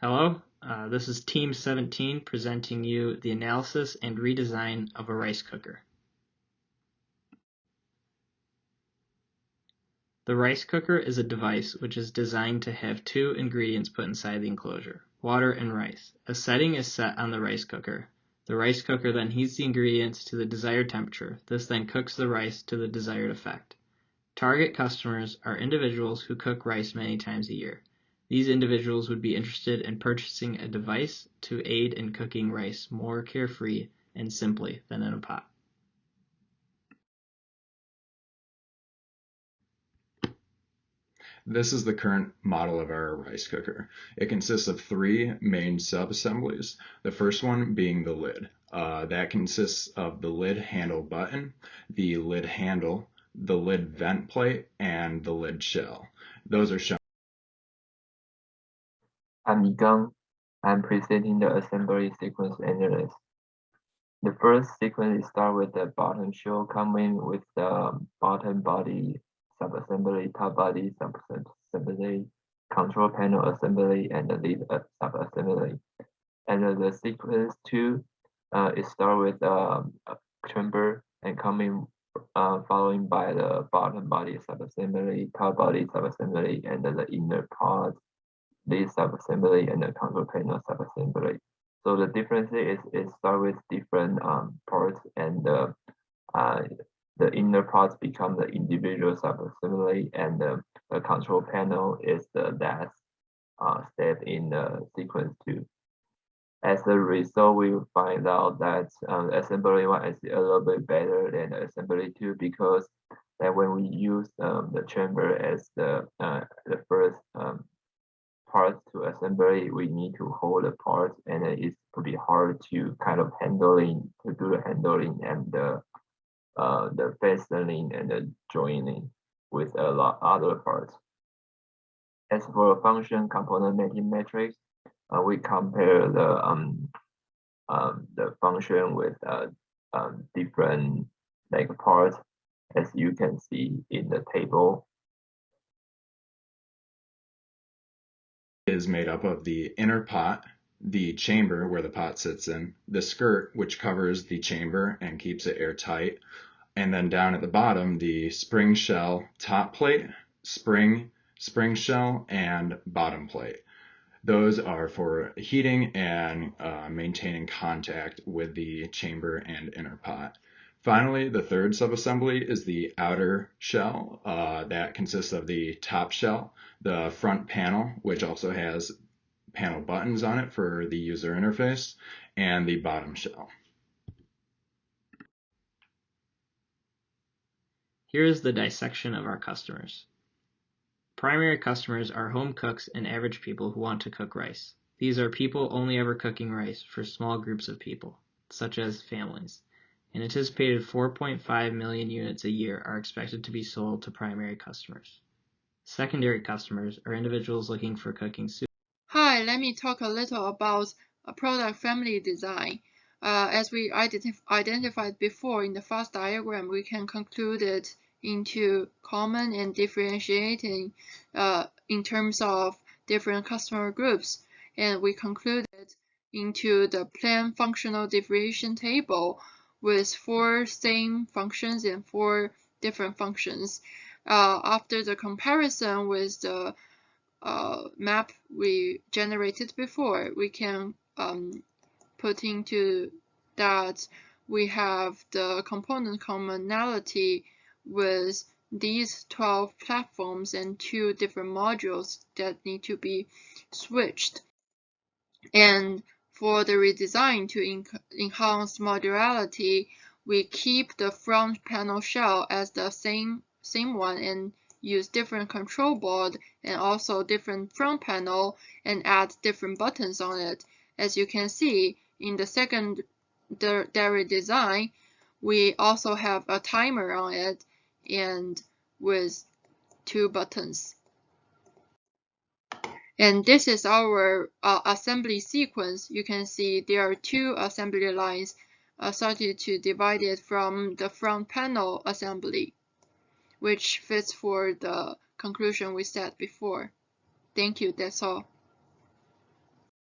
Hello, this is Team 17 presenting you the analysis and redesign of a rice cooker. The rice cooker is a device which is designed to have two ingredients put inside the enclosure, water and rice. A setting is set on the rice cooker. The rice cooker then heats the ingredients to the desired temperature. This then cooks the rice to the desired effect. Target customers are individuals who cook rice many times a year. These individuals would be interested in purchasing a device to aid in cooking rice more carefree and simply than in a pot. This is the current model of our rice cooker. It consists of three main sub-assemblies, the first one being the lid. That consists of the lid handle button, the lid handle, the lid vent plate, and the lid shell. Those are shown. I'm Gang. I'm presenting the assembly sequence analysis. The first sequence starts with the bottom shell coming with the bottom body subassembly, top body subassembly, control panel assembly, and the lid subassembly. And the sequence 2 it starts with a chamber and coming following by the bottom body subassembly, top body subassembly, and the inner part lid subassembly and the control panel subassembly. So the difference is it starts with different parts, and the inner parts become the individual subassembly, and the control panel is the last step in the sequence 2. As a result, we find out that assembly 1 is a little bit better than assembly 2 because that when we use the chamber as the first parts to assembly, we need to hold the parts, and it's pretty hard to kind of do the handling and the fastening and the joining with a lot other parts. As for function component mapping matrix, we compare the function with different parts, as you can see in the table. Is made up of the inner pot, the chamber where the pot sits in, the skirt which covers the chamber and keeps it airtight, and then down at the bottom the spring shell top plate, spring shell, and bottom plate. Those are for heating and maintaining contact with the chamber and inner pot. Finally, the third subassembly is the outer shell. That consists of the top shell, the front panel, which also has panel buttons on it for the user interface, and the bottom shell. Here is the dissection of our customers. Primary customers are home cooks and average people who want to cook rice. These are people only ever cooking rice for small groups of people, such as families. An anticipated 4.5 million units a year are expected to be sold to primary customers. Secondary customers are individuals looking for cooking soup. Hi, let me talk a little about a product family design. As we identified before in the fast diagram, we can conclude it into common and differentiating in terms of different customer groups. And we concluded into the planned functional differentiation table with 4 same functions and 4 different functions. After the comparison with the map we generated before, we can put into that we have the component commonality with these 12 platforms and 2 different modules that need to be switched. And for the redesign to enhance modularity, we keep the front panel shell as the same one and use different control board and also different front panel and add different buttons on it. As you can see in the secondary design, we also have a timer on it and with 2 buttons. And this is our assembly sequence. You can see there are 2 assembly lines started to divide it from the front panel assembly, which fits for the conclusion we said before. Thank you, that's all.